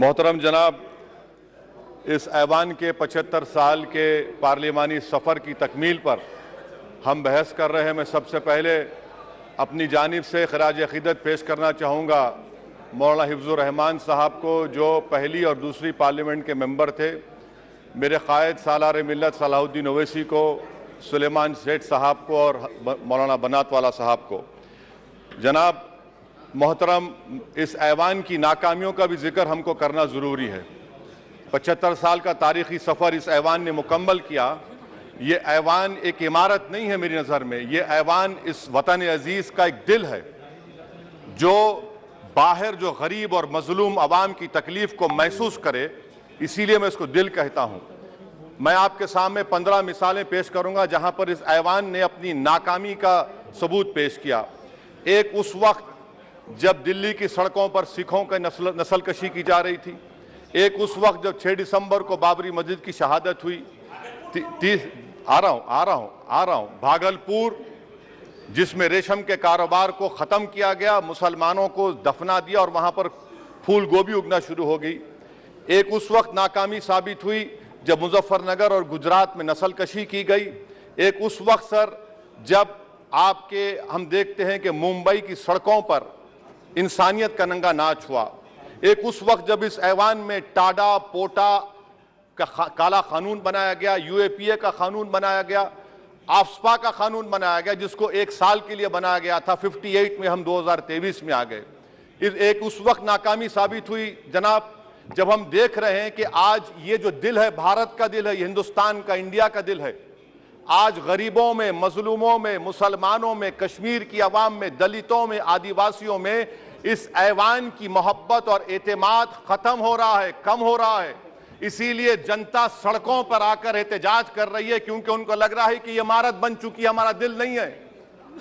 मोहतरम जनाब, इस ऐवान के 75 साल के पार्लिमानी सफ़र की तकमील पर हम बहस कर रहे हैं। मैं सबसे पहले अपनी जानिब से खराज अक़ीदत पेश करना चाहूँगा मौलाना हिफ्ज़ुर रहमान साहब को, जो पहली और दूसरी पार्लियामेंट के मेंबर थे, मेरे क़ायद सालार मिल्लत सलाहुद्दीन ओवैसी को, सुलेमान सेठ साहब को और मौलाना बनात वाला साहब को। जनाब मोहतरम, इस ऐवान की नाकामियों का भी जिक्र हमको करना ज़रूरी है। 75 साल का तारीख़ी सफ़र इस ऐवान ने मुकम्मल किया। ये ऐवान एक इमारत नहीं है मेरी नज़र में, ये ऐवान इस वतन अज़ीज़ का एक दिल है, जो बाहर जो गरीब और मजलूम आवाम की तकलीफ़ को महसूस करे, इसीलिए मैं इसको दिल कहता हूँ। मैं आपके सामने 15 मिसालें पेश करूँगा जहाँ पर इस ऐवान ने अपनी नाकामी का सबूत पेश किया। एक उस वक्त जब दिल्ली की सड़कों पर सिखों की नस्लकशी की जा रही थी। एक उस वक्त जब 6 दिसंबर को बाबरी मस्जिद की शहादत हुई। भागलपुर, जिसमें रेशम के कारोबार को ख़त्म किया गया, मुसलमानों को दफना दिया और वहाँ पर फूल गोभी उगना शुरू हो गई। एक उस वक्त नाकामी साबित हुई जब मुजफ्फरनगर और गुजरात में नस्लकशी की गई। एक उस वक्त सर जब हम देखते हैं कि मुंबई की सड़कों पर इंसानियत का नंगा नाच हुआ। एक उस वक्त जब इस ऐवान में टाडा पोटा का काला कानून बनाया गया, यूएपीए का कानून बनाया गया, आफ्सपा का कानून बनाया गया, जिसको 1 साल के लिए बनाया गया था। 58 में हम 2023 में आ गए। एक उस वक्त नाकामी साबित हुई जनाब, जब हम देख रहे हैं कि आज ये जो दिल है, भारत का दिल है, हिंदुस्तान का, इंडिया का दिल है, आज गरीबों में, मजलूमों में, मुसलमानों में, कश्मीर की आवाम में, दलितों में, आदिवासियों में इस ऐवान की मोहब्बत और एतमाद खत्म हो रहा है, कम हो रहा है। इसीलिए जनता सड़कों पर आकर एहतजाज कर रही है, क्योंकि उनको लग रहा है कि ये इमारत बन चुकी है, हमारा दिल नहीं है।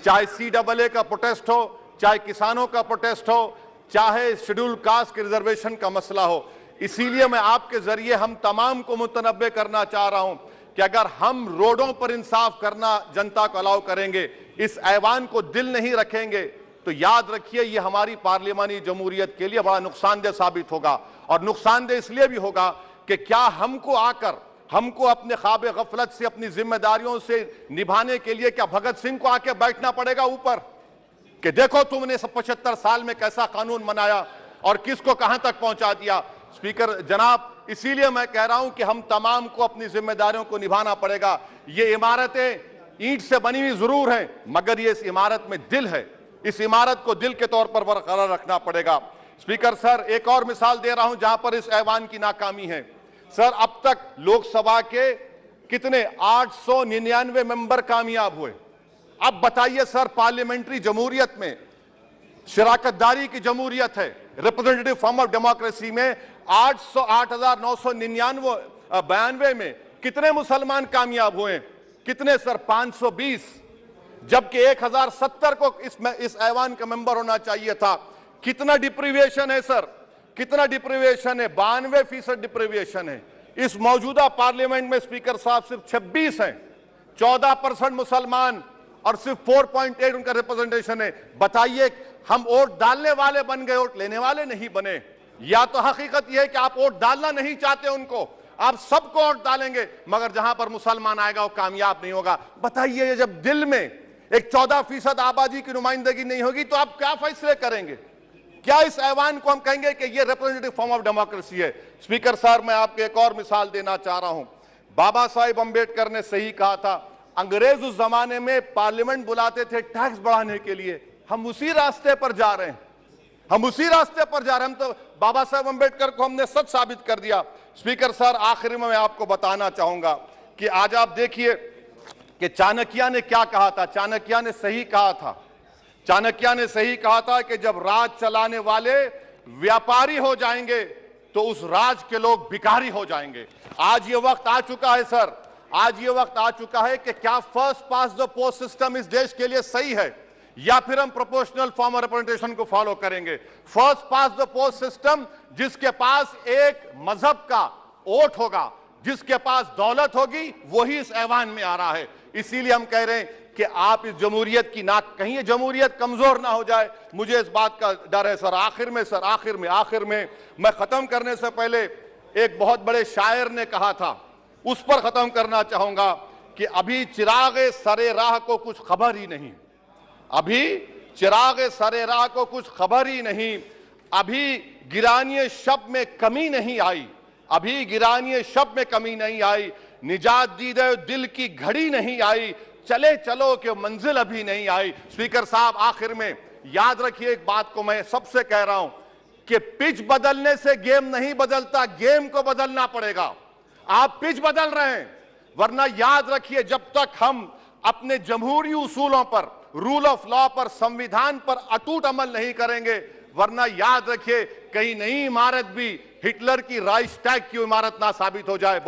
चाहे CAA का प्रोटेस्ट हो, चाहे किसानों का प्रोटेस्ट हो, चाहे शेड्यूल कास्ट के रिजर्वेशन का मसला हो। इसीलिए मैं आपके जरिए हम तमाम को मुतनब्बे करना चाह रहा हूं कि अगर हम रोडों पर इंसाफ करना जनता को अलाउ करेंगे, इस ऐवान को दिल नहीं रखेंगे, तो याद रखिए ये हमारी पार्लियामानी जमहूरियत के लिए बड़ा नुकसानदेह साबित होगा। और नुकसानदेह इसलिए भी होगा कि क्या हमको अपने ख्वाब गफलत से, अपनी जिम्मेदारियों से निभाने के लिए क्या भगत सिंह को आके बैठना पड़ेगा ऊपर कि देखो तुमने 75 साल में कैसा कानून बनाया और किसको कहां तक पहुंचा दिया। स्पीकर जनाब, इसीलिए मैं कह रहा हूं कि हम तमाम को अपनी जिम्मेदारियों को निभाना पड़ेगा। ये इमारतें ईंट से बनी हुई जरूर हैं, मगर ये इस इमारत में दिल है। इस इमारत को दिल के तौर पर बरकरार रखना पड़ेगा। स्पीकर सर, एक और मिसाल दे रहा हूं जहां पर इस ऐवान की नाकामी है। सर, अब तक लोकसभा के कितने 899 मेंबर कामयाब हुए। अब बताइए सर, पार्लियामेंट्री जमहूरियत में शराकतदारी की जमहूरियत है, रिप्रेजेंटेटिव फॉर्म ऑफ डेमोक्रेसी में 8,992 में कितने मुसलमान कामयाब हुए? कितने सर? 520, जबकि 1070 को इस ऐवान का मेंबर होना चाहिए था। कितना डिप्रीविएशन है सर, कितना डिप्रीविएशन है? 92% डिप्रीविएशन है। इस मौजूदा पार्लियामेंट में स्पीकर साहब सिर्फ 26 हैं, 14% मुसलमान और सिर्फ 4.8 उनका रिप्रेजेंटेशन है। बताइए, हम वोट डालने वाले बन गए, वोट लेने वाले नहीं बने। या तो हकीकत यह है कि आप वोट डालना नहीं चाहते उनको, आप सबको वोट डालेंगे, मगर जहां पर मुसलमान आएगा वो कामयाब नहीं होगा। बताइए, जब दिल में एक 14% आबादी की नुमाइंदगी नहीं होगी तो आप क्या फैसले करेंगे? क्या इस ऐवान को हम कहेंगे कि ये रिप्रेजेंटेटिव फॉर्म ऑफ डेमोक्रेसी है? स्पीकर साहब, मैं आपको एक और मिसाल देना चाह रहा हूं। बाबा साहेब अम्बेडकर ने सही कहा था, अंग्रेज उस जमाने में पार्लियामेंट बुलाते थे टैक्स बढ़ाने के लिए। हम उसी रास्ते पर जा रहे हैं, हम उसी रास्ते पर जा रहे हैं। हम तो बाबा साहेब अम्बेडकर को हमने सच साबित कर दिया। स्पीकर सर, आखिर में मैं आपको बताना चाहूंगा कि आज आप देखिए कि चाणक्य ने क्या कहा था। चाणक्य ने सही कहा था। चाणक्य ने सही कहा था कि जब राज चलाने वाले व्यापारी हो जाएंगे तो उस राज के लोग भिखारी हो जाएंगे। आज ये वक्त आ चुका है सर, आज ये वक्त आ चुका है कि क्या first pass the post system इस देश के लिए सही है, या फिर हम प्रोपोर्शनल फॉर्म ऑफ रिप्रेजेंटेशन को फॉलो करेंगे। First pass the post system, जिसके पास एक मजहब का वोट होगा, जिसके पास दौलत होगी, वही इस ऐवान में आ रहा है। इसीलिए हम कह रहे हैं कि आप इस जमहूरियत की नाक कहीं ये जमहूरियत कमजोर ना हो जाए। मुझे इस बात का डर है सर। आखिर में मैं खत्म करने से पहले एक बहुत बड़े शायर ने कहा था, उस पर खत्म करना चाहूंगा कि अभी चिरागे सरे राह को कुछ खबर ही नहीं, अभी चिरागे सरे राह को कुछ खबर ही नहीं, अभी गिरानिए शब में कमी नहीं आई, अभी गिरानिए शब में कमी नहीं आई, निजात दीदे दिल की घड़ी नहीं आई, चले चलो कि मंजिल अभी नहीं आई। स्पीकर साहब, आखिर में याद रखिए एक बात को मैं सबसे कह रहा हूं कि पिच बदलने से गेम नहीं बदलता, गेम को बदलना पड़ेगा। आप पिच बदल रहे हैं, वरना याद रखिए जब तक हम अपने जमहूरी उसूलों पर, रूल ऑफ लॉ पर, संविधान पर अटूट अमल नहीं करेंगे, वरना याद रखिए कहीं नई इमारत भी हिटलर की राइक्सटैग की इमारत ना साबित हो जाए।